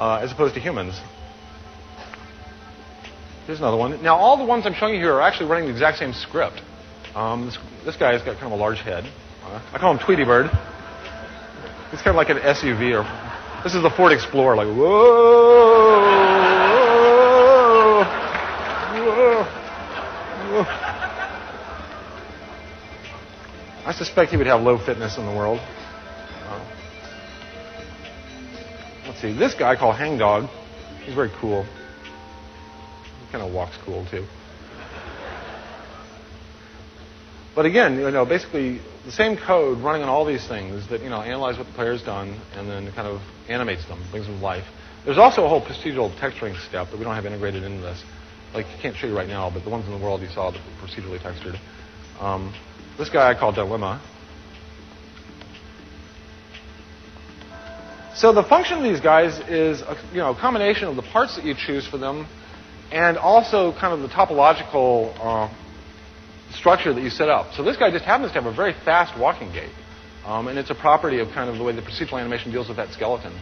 as opposed to humans. Here's another one. Now, all the ones I'm showing you here are actually running the exact same script. This guy's got kind of a large head. I call him Tweety Bird. It's kind of like an SUV. Or this is the Ford Explorer. Like, whoa, whoa, whoa. I suspect he would have low fitness in the world. Let's see. This guy called Hangdog. He's very cool. He kind of walks cool too. But again, basically the same code running on all these things that, analyze what the player's done and then kind of animates them, brings them to life. There's also a whole procedural texturing step that we don't have integrated into this. Like, I can't show you right now, but the ones in the world you saw that were procedurally textured. This guy I call Dilemma. So the function of these guys is a combination of the parts that you choose for them and also kind of the topological structure that you set up. So this guy just happens to have a very fast walking gait. And it's a property of kind of the way the procedural animation deals with that skeleton.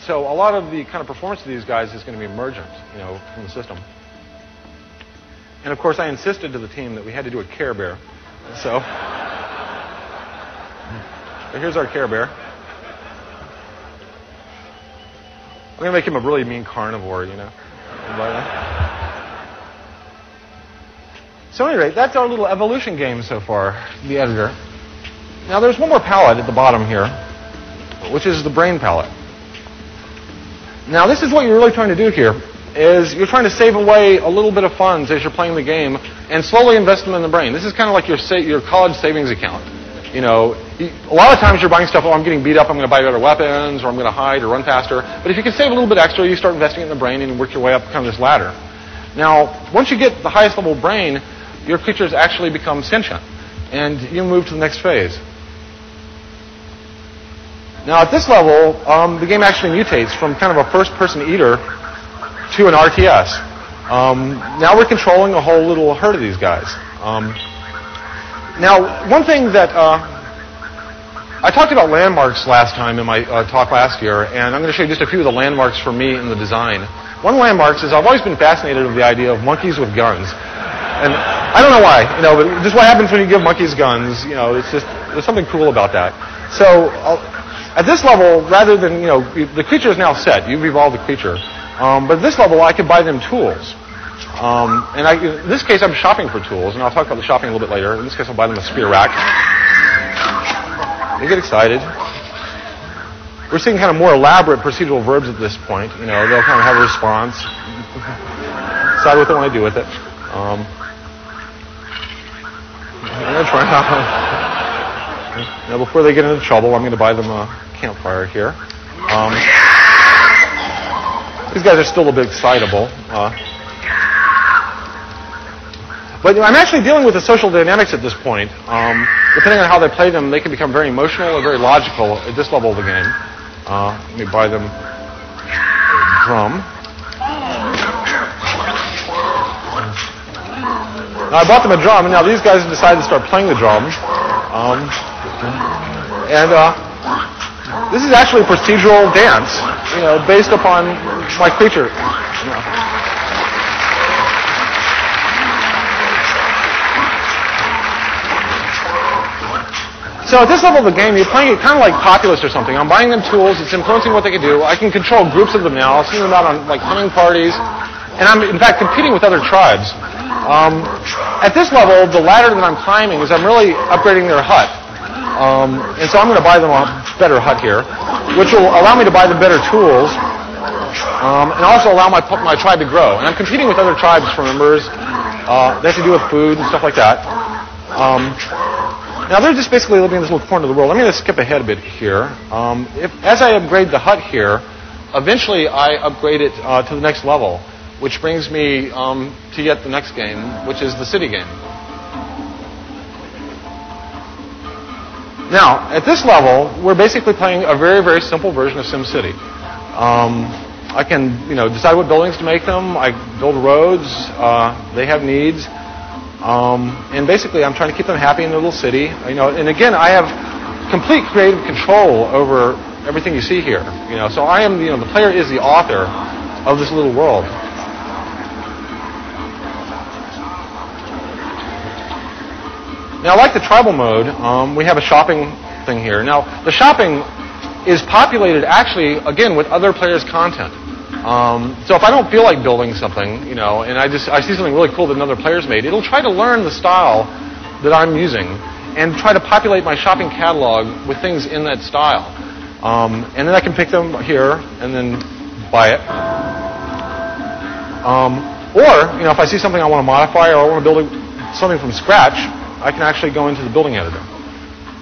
So a lot of the kind of performance of these guys is going to be emergent, from the system. And of course, I insisted to the team that we had to do a Care Bear. So here's our Care Bear. I'm going to make him a really mean carnivore, So at any rate, that's our little evolution game so far, the editor. Now there's one more palette at the bottom here, which is the brain palette. Now this is what you're really trying to do here, is you're trying to save away a little bit of funds as you're playing the game and slowly invest them in the brain. This is kind of like your college savings account. A lot of times you're buying stuff, I'm getting beat up, I'm going to buy better weapons, or I'm going to hide or run faster. But if you can save a little bit extra, you start investing it in the brain and you work your way up kind of this ladder. Now, once you get the highest level brain, your creatures actually become sentient, and you move to the next phase. Now, at this level, the game actually mutates from kind of a first-person eater to an RTS. Now we're controlling a whole little herd of these guys. Now, one thing that I talked about landmarks last time in my talk last year, and I'm going to show you just a few of the landmarks for me in the design. One of the landmarks is I've always been fascinated with the idea of monkeys with guns. And I don't know why, but just what happens when you give monkeys guns, it's just, there's something cool about that. So at this level, rather than, the creature is now set. You've evolved the creature. But at this level, I could buy them tools. And in this case, I'm shopping for tools, and I'll talk about the shopping a little bit later. In this case, I'll buy them a spear rack. They get excited. We're seeing kind of more elaborate procedural verbs at this point. They'll kind of have a response, decide what they want to do with it. I'm going to try now, before they get into trouble, I'm going to buy them a campfire here. These guys are still a bit excitable. But I'm actually dealing with the social dynamics at this point. Depending on how they play them, they can become very emotional or very logical at this level of the game. Let me buy them a drum. Now, I bought them a drum, and now these guys have decided to start playing the drum. This is actually a procedural dance, based upon my creature. So at this level of the game, you're playing it kind of like Populous or something. I'm buying them tools. It's influencing what they can do. I can control groups of them now. I've seen them out on hunting parties. And I'm, in fact, competing with other tribes. At this level, the ladder that I'm climbing is I'm really upgrading their hut. And so I'm going to buy them a better hut here, which will allow me to buy them better tools, and also allow my tribe to grow. And I'm competing with other tribes for members. They have to do with food and stuff like that. Now, they're just basically living in this little corner of the world. I'm going to skip ahead a bit here. As I upgrade the hut here, eventually I upgrade it to the next level, which brings me to yet the next game, which is the city game. Now, at this level, we're basically playing a very, very simple version of SimCity. I can, decide what buildings to make them. I build roads. They have needs. And basically, I'm trying to keep them happy in their little city. And again, I have complete creative control over everything you see here. So I am, the player is the author of this little world. Now, like the tribal mode, we have a shopping thing here. Now, the shopping is populated actually, again, with other players' content. So if I don't feel like building something, and I see something really cool that another player's made, it'll try to learn the style that I'm using and try to populate my shopping catalog with things in that style. And then I can pick them here and then buy it. Or, if I see something I want to modify or I want to build something from scratch, I can actually go into the building editor.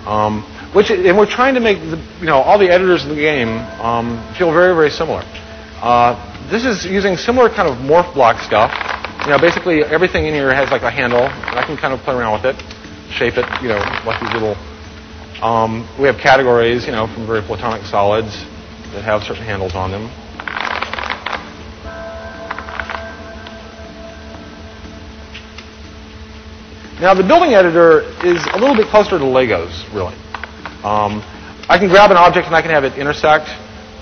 And we're trying to make all the editors in the game feel very, very similar. This is using similar kind of morph block stuff. Basically everything in here has like a handle, and I can kind of play around with it, shape it, like these little. We have categories, from very platonic solids that have certain handles on them. Now, the building editor is a little bit closer to Legos, really. I can grab an object and I can have it intersect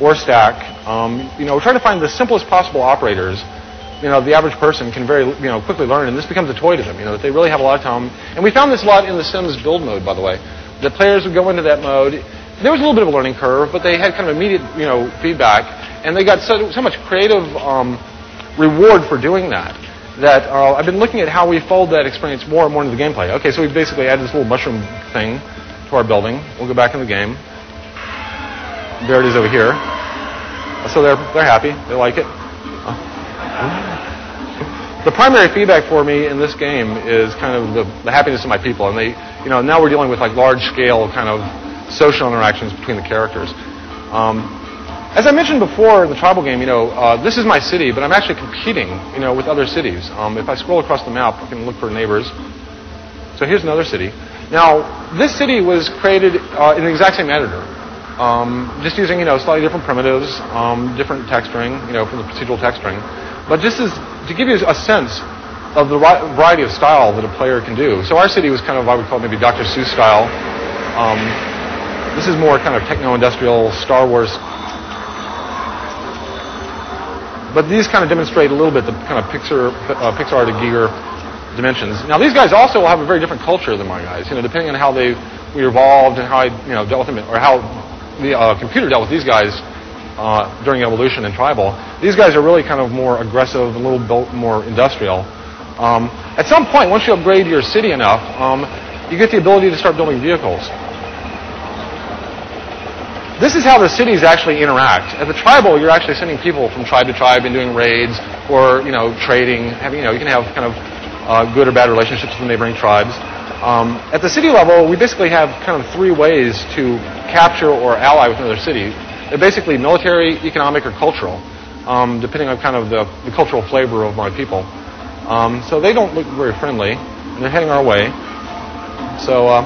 or stack. We're trying to find the simplest possible operators. The average person can very, quickly learn, and this becomes a toy to them. That they really have a lot of time. And we found this a lot in the Sims build mode, by the way. The players would go into that mode. There was a little bit of a learning curve, but they had kind of immediate, feedback, and they got so much creative reward for doing that. That I've been looking at how we fold that experience more and more into the gameplay. Okay, so we basically added this little mushroom thing to our building. We'll go back in the game. There it is over here. So they're happy. They like it. The primary feedback for me in this game is kind of the happiness of my people, and they, now we're dealing with like large-scale kind of social interactions between the characters. As I mentioned before in the tribal game, this is my city, but I'm actually competing, with other cities. If I scroll across the map, I can look for neighbors. So here's another city. Now, this city was created in the exact same editor, just using, slightly different primitives, different texturing, from the procedural texturing. But just to give you a sense of the variety of style that a player can do. So our city was kind of, I would call maybe Dr. Seuss style. This is more kind of techno-industrial Star Wars. But these kind of demonstrate a little bit the kind of Pixar to Giger dimensions. Now, these guys also will have a very different culture than my guys. Depending on how we evolved and how I dealt with them, or how the computer dealt with these guys during evolution and tribal. These guys are really kind of more aggressive, a little bit more industrial. At some point, once you upgrade your city enough, you get the ability to start building vehicles. This is how the cities actually interact. At the tribal, you're actually sending people from tribe to tribe and doing raids or, trading. You can have kind of good or bad relationships with the neighboring tribes. At the city level, we basically have kind of three ways to capture or ally with another city. They're basically military, economic, or cultural, depending on kind of the cultural flavor of my people. So they don't look very friendly, and they're heading our way. So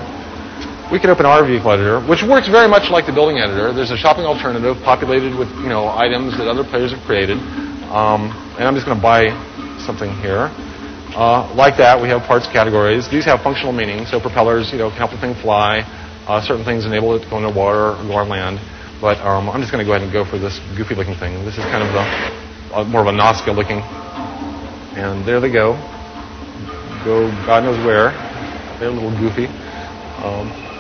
we can open our vehicle editor, which works very much like the building editor. There's a shopping alternative populated with items that other players have created. And I'm just going to buy something here. Like that, we have parts categories. These have functional meaning. So propellers, can help the thing fly. Certain things enable it to go into water or go on land. But I'm just going to go ahead and go for this goofy-looking thing. This is kind of more of a Nazca-looking. And there they go. Go God knows where. They're a little goofy.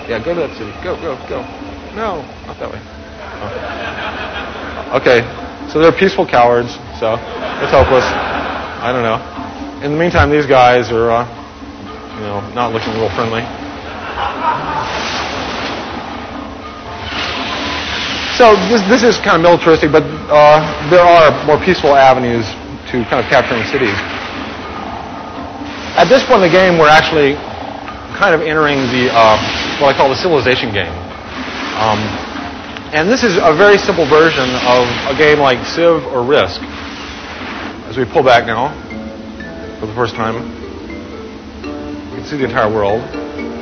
Yeah, go to that city. Go. No, not that way. Okay, so they're peaceful cowards, so it's hopeless. I don't know. In the meantime, these guys are, not looking real friendly. So this is kind of militaristic, but there are more peaceful avenues to kind of capturing cities. At this point in the game, we're actually kind of entering the what I call the civilization game. And this is a very simple version of a game like Civ or Risk. As we pull back now for the first time, you can see the entire world,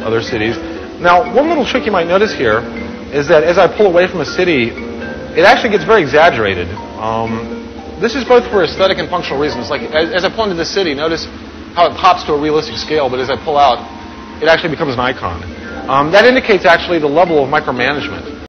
other cities. Now, one little trick you might notice here is that as I pull away from a city, it actually gets very exaggerated. This is both for aesthetic and functional reasons. Like as I pull into the city, notice how it pops to a realistic scale, but as I pull out, it actually becomes an icon. That indicates actually the level of micromanagement